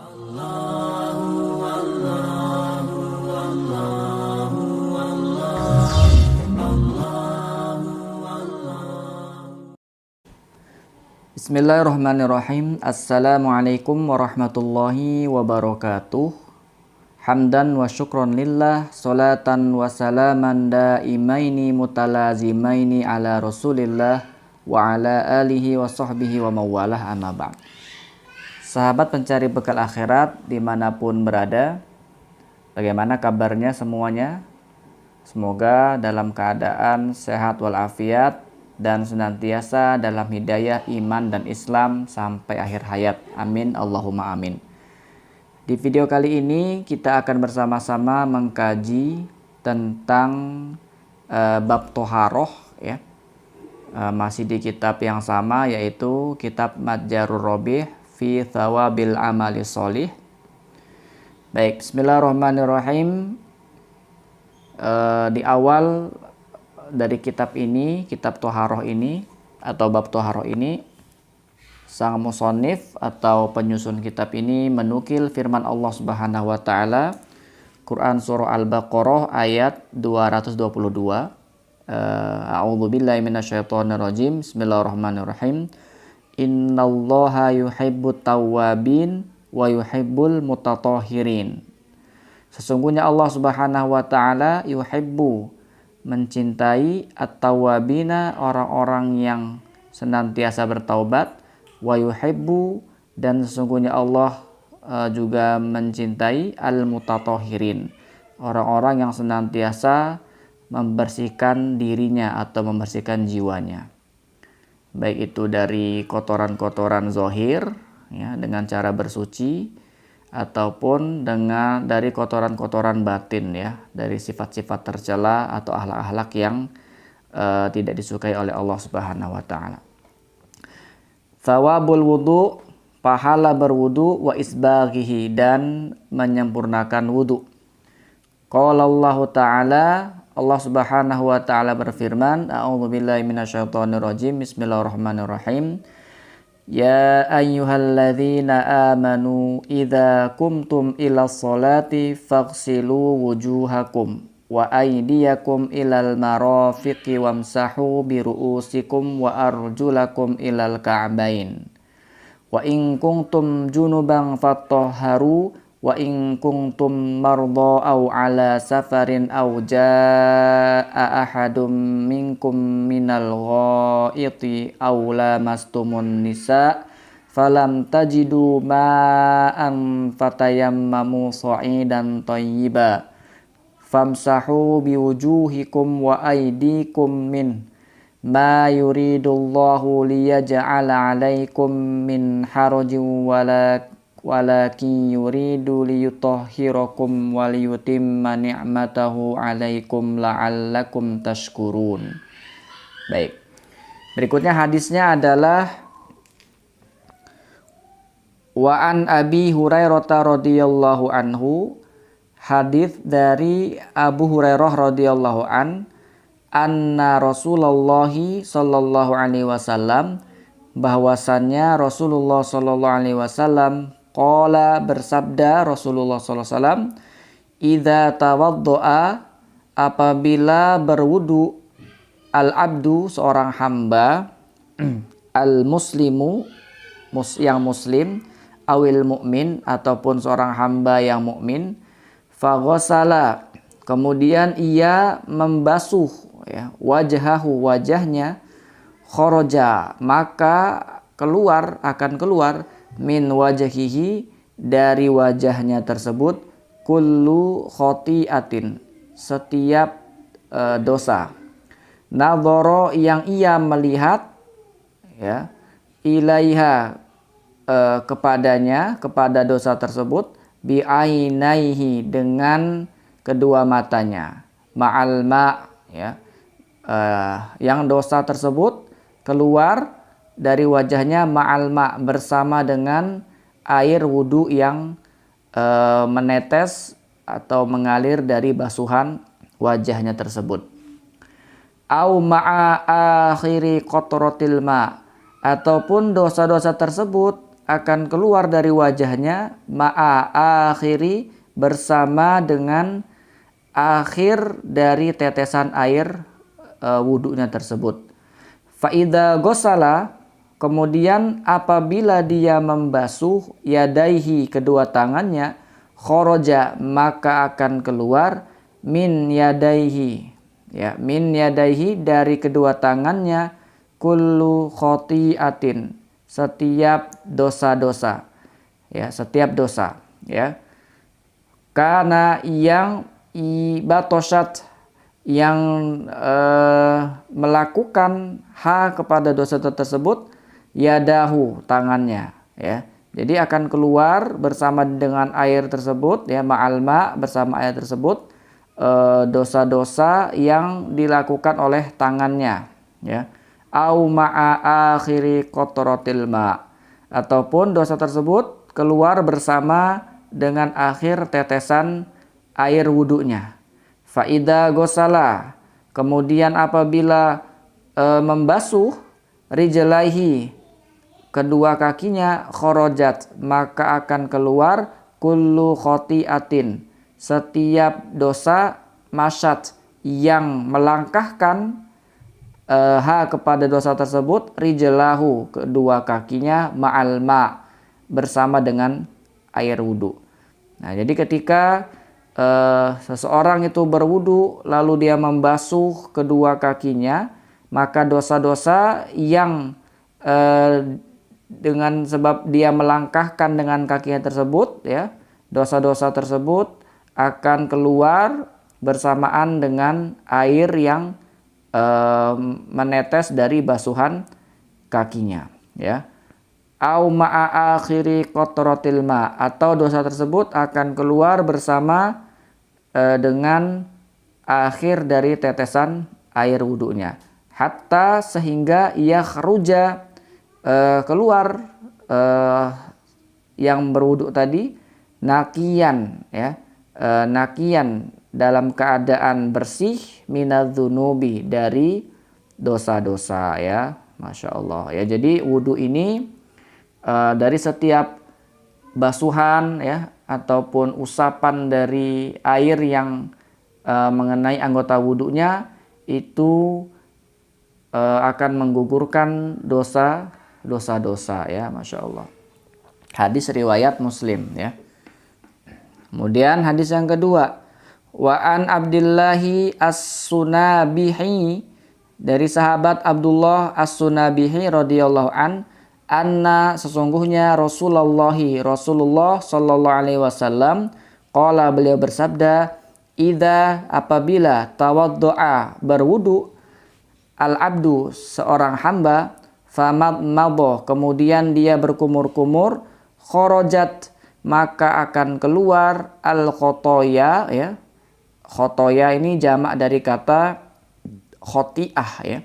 Bismillahirrahmanirrahim. Assalamualaikum warahmatullahi wabarakatuh. Hamdan wa syukron lillah, salatan wa salaman daimaini mutalazimaini ala rasulillah wa ala alihi wa sahbihi wa mawalah, amma ba'd. Sahabat pencari bekal akhirat dimanapun berada, bagaimana kabarnya semuanya? Semoga dalam keadaan sehat walafiat dan senantiasa dalam hidayah iman dan Islam sampai akhir hayat. Amin, Allahumma amin. Di video kali ini kita akan bersama-sama mengkaji tentang bab toharoh, ya. Masih di kitab yang sama, yaitu kitab Matjarur Robih fi Thawabil Amali Sholih. Baik, bismillahirrahmanirrahim. Di awal dari kitab ini, kitab toharoh ini atau bab toharoh ini, sang musonif atau penyusun kitab ini menukil firman Allah Subhanahu wa taala, Quran surah Al-Baqarah ayat 222. A'udzubillahi minasyaitonirrajim. Bismillahirrahmanirrahim. Innallaha yuhibbut tawwabin wa yuhibbul mutatahhirin. Sesungguhnya Allah Subhanahu wa taala yuhibbu, mencintai at-tawwabina, orang-orang yang senantiasa bertaubat, wa yuhibbu, dan sesungguhnya Allah juga mencintai al-mutatahhirin, orang-orang yang senantiasa membersihkan dirinya atau membersihkan jiwanya, baik itu dari kotoran-kotoran zahir, ya, dengan cara bersuci, ataupun dari kotoran-kotoran batin, ya, dari sifat-sifat tercela atau akhlak-akhlak yang tidak disukai oleh Allah Subhanahu wa taala. Thawabul wudu, pahala berwudu, wa isbaghihi, dan menyempurnakan wudu. Qala Allah taala, Allah Subhanahu wa taala berfirman, a'udzubillahi minasyaitonirrajim. Bismillahirrahmanirrahim. Ya ayyuhalladzina amanu idza kumtum ilas sholati faghsilu wujuhakum wa aydiyakum ilal marafiqi wamsahu biru'usikum wa arjulakum ilal ka'bain wa in kuntum junuban fatahharu wa in kuntum marda aw ala safarin aw jaa ahadum minkum minal ghaiti aw lamastumun nisa falam tajidu ma'an fatayammamu sa'idan thayyiba famsahu biwujuhikum wa aydikum min ma yuridullahu liyaj'ala 'alaikum min harajin walakin yuridu liyutahhirakum wa liyutimma ni'matahu 'alaikum la'allakum tashkurun. Baik. Berikutnya hadisnya adalah wa an Abi Hurairah radhiyallahu anhu, hadis dari Abu Hurairah radhiyallahu anna Rasulullah sallallahu alaihi wasallam, bahwasannya Rasulullah sallallahu alaihi wasallam qala, bersabda Rasulullah sallallahu alaihi wasallam, idza tawaddoa, apabila berwudu, al-abdu, seorang hamba, al-muslimu, yang muslim, awil mu'min, ataupun seorang hamba yang mukmin, faghasala, kemudian ia membasuh, ya, wajhahu, wajahnya, kharaja, maka akan keluar min wajhihi, dari wajahnya tersebut, kullu khotiatin, setiap dosa, nadhara, yang ia melihat, ya, ilaiha, kepadanya, kepada dosa tersebut, bi'ainaihi, dengan kedua matanya, ma'al ma', ya, yang dosa tersebut keluar dari wajahnya ma'al ma', bersama dengan air wudu yang menetes atau mengalir dari basuhan wajahnya tersebut. Au ma'a akhiri qatratil ma', ataupun dosa-dosa tersebut akan keluar dari wajahnya ma'a akhiri, bersama dengan akhir dari tetesan air wudunya tersebut. Fa'idha gosala, kemudian apabila dia membasuh yadaihi, kedua tangannya, khoroja, maka akan keluar min yadaihi, ya, min yadaihi, dari kedua tangannya, kullu khotiatin, setiap dosa-dosa, ya, setiap dosa, ya, karena yang ibatoshat, yang melakukan kepada dosa tersebut, yadahu, tangannya, ya. Jadi akan keluar bersama dengan air tersebut, ya, ma'alma, bersama air tersebut, dosa-dosa yang dilakukan oleh tangannya, ya. Au ma'a akhiri qatratil ma, ataupun dosa tersebut keluar bersama dengan akhir tetesan air wudunya. Fa'idha gosala, kemudian apabila membasuh rijlaihi, kedua kakinya, khorojat, maka akan keluar kullu khotiatin, setiap dosa, masyat, yang melangkahkan kepada dosa tersebut, rijlahu, kedua kakinya, ma'al ma, bersama dengan air wudu. Nah, jadi ketika seseorang itu berwudu lalu dia membasuh kedua kakinya, maka dosa-dosa yang dengan sebab dia melangkahkan dengan kakinya tersebut, ya, dosa-dosa tersebut akan keluar bersamaan dengan air yang menetes dari basuhan kakinya, ya. Au ma'a akhiri qatratil ma, atau dosa tersebut akan keluar bersama dengan akhir dari tetesan air wudunya, hatta, sehingga ia kharuja, keluar yang berwudu tadi, nakian, ya, nakian, dalam keadaan bersih, minadzunubi, dari dosa-dosa, ya. Masya Allah, ya. Jadi wudu ini dari setiap basuhan, ya, ataupun usapan dari air yang mengenai anggota wudunya itu akan menggugurkan dosa-dosa, ya. Masya Allah. Hadis riwayat Muslim, ya. Kemudian hadis yang kedua, wa an Abdillahi as-Sunabihi, dari sahabat Abdullah as-Sunabihi radhiyallahu anna, sesungguhnya Rasulullah sallallahu alaihi wasallam, qala, beliau bersabda, idza, apabila, tawaddoa, berwudu, al-abdu, seorang hamba, famadmadha, kemudian dia berkumur-kumur, khorojat, maka akan keluar al-khotoya, ya. Khotoya ini jamak dari kata khotiah, ya.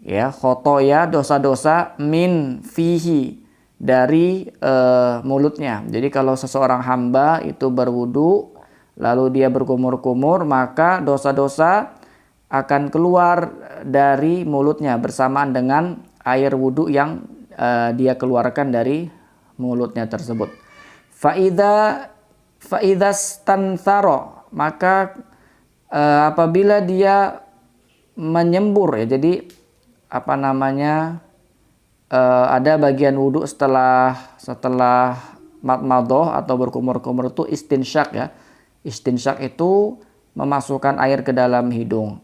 Ya, khotoya, dosa-dosa, min fihi, dari mulutnya. Jadi kalau seseorang hamba itu berwudu lalu dia berkumur-kumur, maka dosa-dosa akan keluar dari mulutnya bersamaan dengan air wudu yang dia keluarkan dari mulutnya tersebut. Fa'idha stantharo, maka apabila dia menyembur, ya, jadi ada bagian wudu setelah madmadoh atau berkumur-kumur itu istinsyak, ya. Istinsyak itu memasukkan air ke dalam hidung.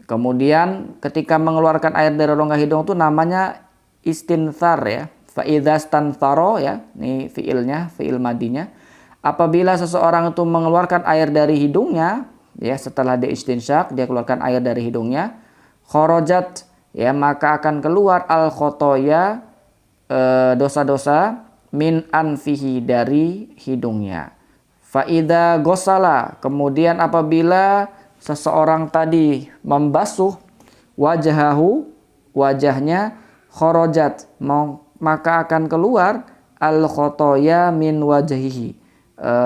Kemudian ketika mengeluarkan air dari rongga hidung itu namanya istinthar, ya. Fa'idha stantharo, ya, ini fiilnya, fiil madinya. Apabila seseorang itu mengeluarkan air dari hidungnya, ya, setelah dia istinsyak, dia keluarkan air dari hidungnya, khorojat, ya, maka akan keluar al-khotoya, dosa-dosa, min anfihi, dari hidungnya. Fa'idha gosala, kemudian apabila seseorang tadi membasuh wajahahu, wajahnya, khorojat, maka akan keluar al-khotoya min wajahihi,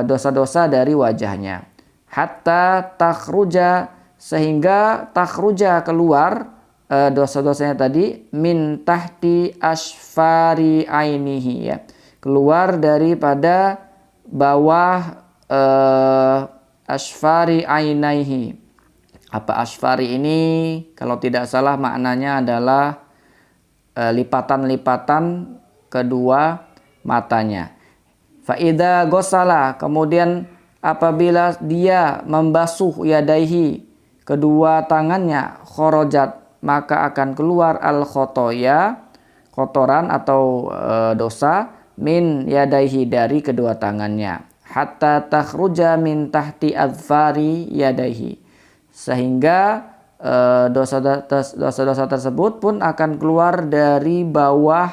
dosa-dosa dari wajahnya, hatta takhruja, sehingga takhruja, keluar dosa-dosanya tadi, min tahti asfari ainihi, ya, keluar daripada bawah asfari ainaihi. Apa asfari ini? Kalau tidak salah maknanya adalah lipatan-lipatan kedua matanya. Faida gosala, kemudian apabila dia membasuh yadaihi, kedua tangannya, khorojat, maka akan keluar al khotoya, kotoran atau dosa, min yadaihi, dari kedua tangannya, hatta takhruja min tahti adfari yadaihi, sehingga dosa-dosa tersebut pun akan keluar dari bawah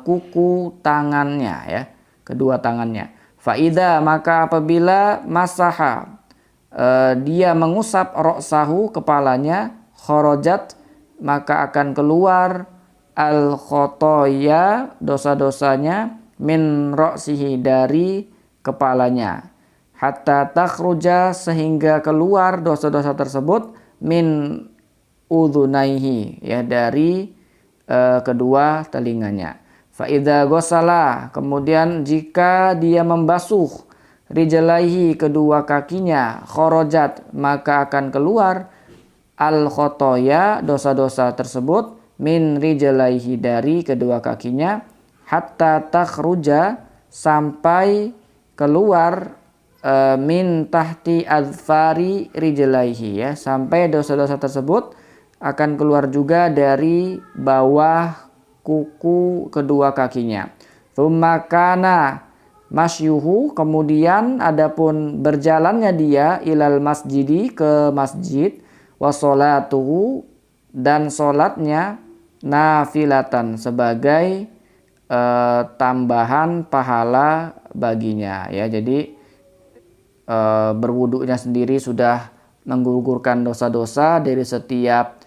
kuku tangannya, ya, kedua tangannya. Faida, maka apabila masaha, dia mengusap roksahu, kepalanya, khorojat, maka akan keluar al khotoya, dosa-dosanya, min roksihi, dari kepalanya, hatta takhruja, sehingga keluar dosa-dosa tersebut, min udhunaihi, ya, dari kedua telinganya. Faida gosala, kemudian jika dia membasuh rijalaihi, kedua kakinya, khorojat, maka akan keluar al khotoya, dosa-dosa tersebut, min rijalaihi, dari kedua kakinya, hatta takhruja, sampai keluar min tahti adfari rijalaihi, ya, sampai dosa-dosa tersebut akan keluar juga dari bawah kuku kedua kakinya. Tsumma kana masyuhu, kemudian adapun berjalannya dia, ilal masjidi, ke masjid, wa sholatuhu, dan sholatnya, nafilatan, sebagai tambahan pahala baginya, ya. Jadi berwudunya sendiri sudah menggugurkan dosa-dosa dari setiap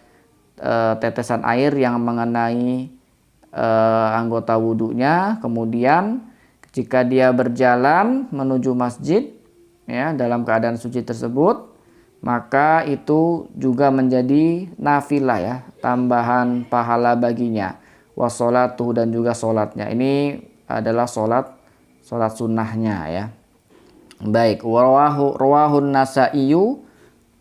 tetesan air yang mengenai anggota wudunya. Kemudian jika dia berjalan menuju masjid, ya, dalam keadaan suci tersebut, maka itu juga menjadi nafilah, ya, tambahan pahala baginya. Wassolatuh, dan juga sholatnya. Ini adalah sholat sunnahnya, ya. Baik, rawahun Nasaiyu,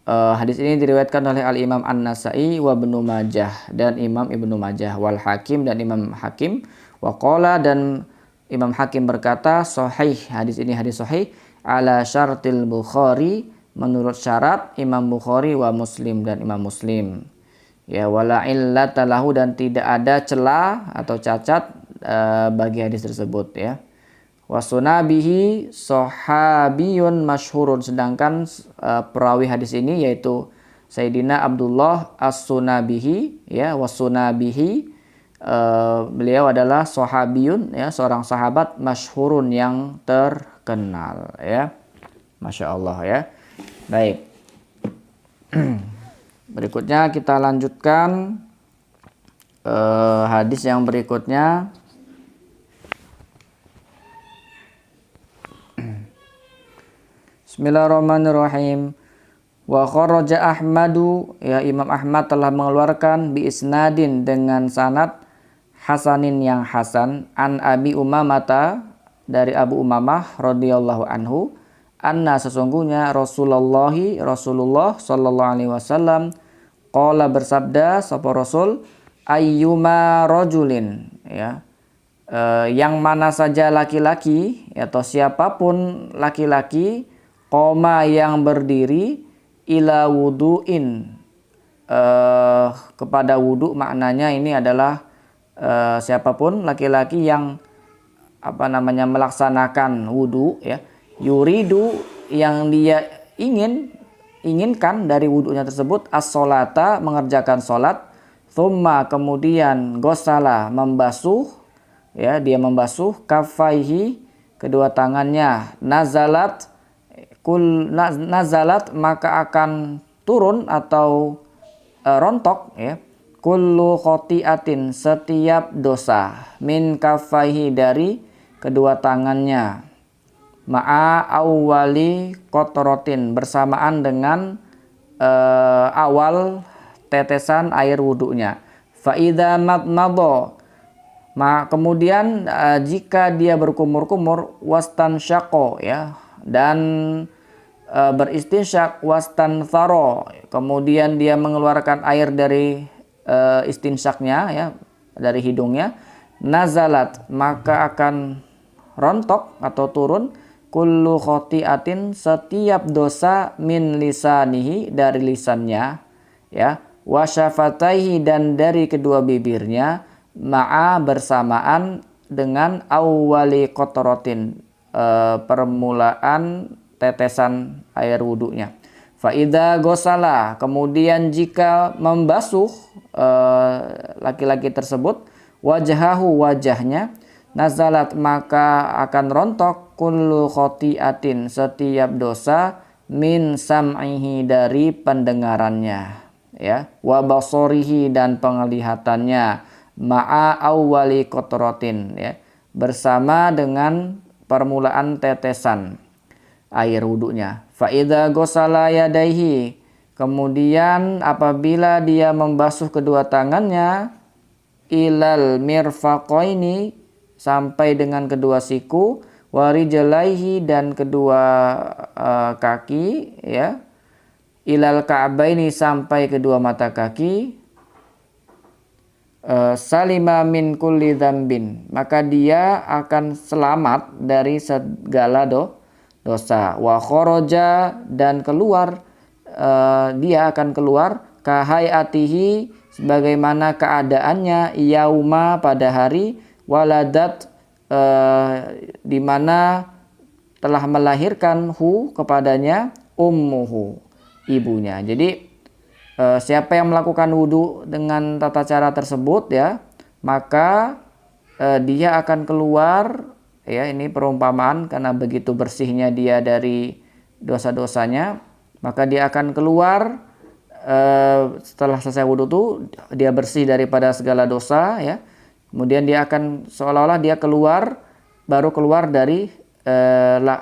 hadis ini diriwayatkan oleh Al-Imam An-Nasai, wa Ibnu Majah, dan Imam Ibnu Majah, wal Hakim, dan Imam Hakim, wa qala, dan Imam Hakim berkata, sahih, hadis ini hadis sahih, ala syartil Bukhari, menurut syarat Imam Bukhari, wa Muslim, dan Imam Muslim, ya, wala illata lahu, dan tidak ada celah atau cacat bagi hadis tersebut, ya. Wasunabihi sahabiyun masyhurun, sedangkan perawi hadis ini yaitu Sayyidina Abdullah As-Sunabihi, ya, wasunabihi, beliau adalah sahabiyun, ya, seorang sahabat, masyhurun, yang terkenal, ya. Masya Allah, ya. Baik. Berikutnya kita lanjutkan hadis yang berikutnya. Bismillahirrahmanirrahim. Wa kharaja Ahmadu, ya, Imam Ahmad telah mengeluarkan bi isnadin, dengan sanad hasanin, yang hasan, an Abi Umamata, dari Abu Umamah radhiyallahu anhu, anna, sesungguhnya Rasulullah sallallahu alaihi wasallam, qala, bersabda sapa Rasul, ayyuma rajulin, ya, yang mana saja laki-laki, atau siapapun laki-laki, qoma, yang berdiri, ila wudu'in, kepada wudu, maknanya ini adalah siapapun laki-laki yang melaksanakan wudu, ya, yuridu, yang dia inginkan dari wudunya tersebut, as-sholata, mengerjakan sholat, thumma, kemudian gosala, membasuh, ya, dia membasuh, kafaihi, kedua tangannya, nazalat, maka akan turun atau rontok, ya, kullu khotiatin, setiap dosa, min kafaihi, dari kedua tangannya, ma'a awwali qotorotin, bersamaan dengan awal tetesan air wudunya. Fa idza madmado, Kemudian jika dia berkumur-kumur wastansyaqo ya, dan beristinsyak wastantharo, kemudian dia mengeluarkan air dari istinsyaknya ya, dari hidungnya, nazalat, maka akan rontok atau turun kullu khotiatin, setiap dosa, min lisanihi, dari lisannya ya, wa syafataihi, dan dari kedua bibirnya, ma'a, bersamaan dengan awwali qotorotin, permulaan tetesan air wudunya. Faida gosala, kemudian jika membasuh laki-laki tersebut wajahahu, wajahnya, nazalat, maka akan rontok kullu khotiatin, setiap dosa, min sam'ihi, dari pendengarannya ya, wa basorihi, dan penglihatannya, ma'a awwali qotorotin ya, bersama dengan permulaan tetesan air wudunya. Faida gosala yadaihi, kemudian apabila dia membasuh kedua tangannya, ilal mirfaqaini, sampai dengan kedua siku, warijlaihi, dan kedua kaki ya, ilal ka'baini, sampai kedua mata kaki, salima min kulli dzambin, maka dia akan selamat dari segala dosa. Wa kharaja, dan keluar, dia akan keluar, kahayatihi, sebagaimana keadaannya, yauma, pada hari, waladat, di mana telah melahirkan kepadanya, ummuhu, ibunya. Jadi siapa yang melakukan wudhu dengan tata cara tersebut ya, maka dia akan keluar ya, ini perumpamaan, karena begitu bersihnya dia dari dosa-dosanya, maka dia akan keluar setelah selesai wudhu itu, dia bersih daripada segala dosa ya, kemudian dia akan seolah-olah dia keluar, baru keluar dari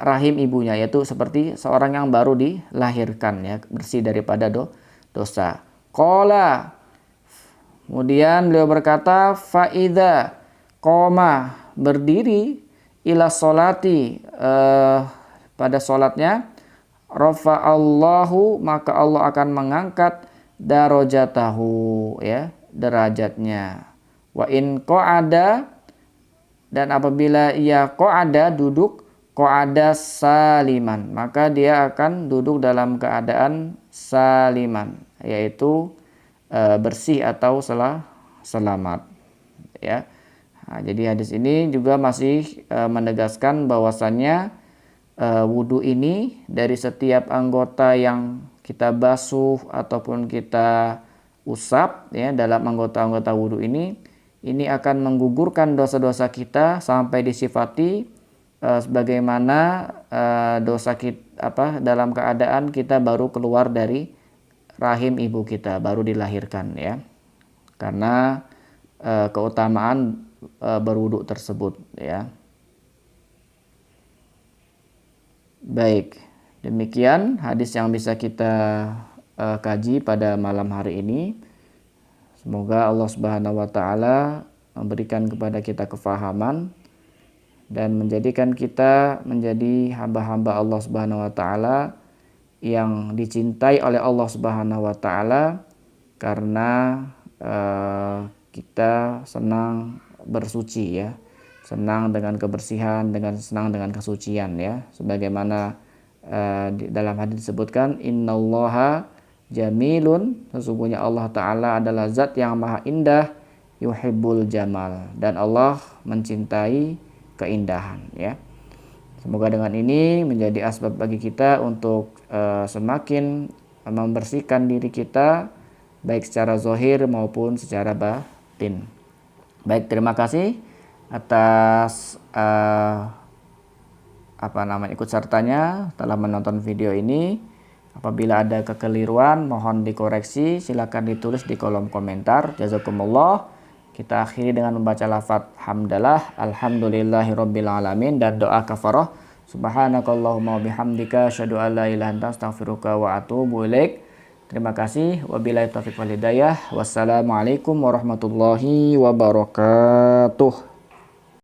rahim ibunya, yaitu seperti seorang yang baru dilahirkan ya, bersih daripada dosa. Qala, kemudian beliau berkata, faida qoma, berdiri, ila sholati, pada sholatnya, rafa'allahu, maka Allah akan mengangkat darajatahu ya, derajatnya. Wa in qa'ada, dan apabila ia qa'ada, duduk, qa'ada saliman, maka dia akan duduk dalam keadaan saliman, yaitu bersih atau selamat ya. Nah, jadi hadis ini juga masih menegaskan bahwasannya wudhu ini, dari setiap anggota yang kita basuh ataupun kita usap ya, dalam anggota-anggota wudhu ini akan menggugurkan dosa-dosa kita sampai disifati sebagaimana dosa kita dalam keadaan kita baru keluar dari rahim ibu kita, baru dilahirkan ya, karena keutamaan berwudu tersebut ya. Baik, demikian hadis yang bisa kita kaji pada malam hari ini. Semoga Allah Subhanahu wa taala memberikan kepada kita kefahaman dan menjadikan kita menjadi hamba-hamba Allah Subhanahu wa taala yang dicintai oleh Allah Subhanahu wa taala, karena kita senang bersuci ya, senang dengan kebersihan, senang dengan kesucian ya, sebagaimana dalam hadis disebutkan, innallaha jamilun, sesungguhnya Allah taala adalah zat yang maha indah, yuhibbul jamal, dan Allah mencintai keindahan ya. Semoga dengan ini menjadi asbab bagi kita untuk semakin membersihkan diri kita, baik secara zahir maupun secara batin. Baik, terima kasih atas ikut sertanya telah menonton video ini. Apabila ada kekeliruan mohon dikoreksi, silakan ditulis di kolom komentar. Jazakumullah. Kita akhiri dengan membaca lafaz hamdalah, alhamdulillahirabbil alamin, dan doa kafarah. Subhanakallahumma wabihamdika asyhadu an la ilaha illa anta astaghfiruka wa atubu ilaik. Terima kasih. Wabillahi taufiq wal hidayah. Wassalamualaikum warahmatullahi wabarakatuh.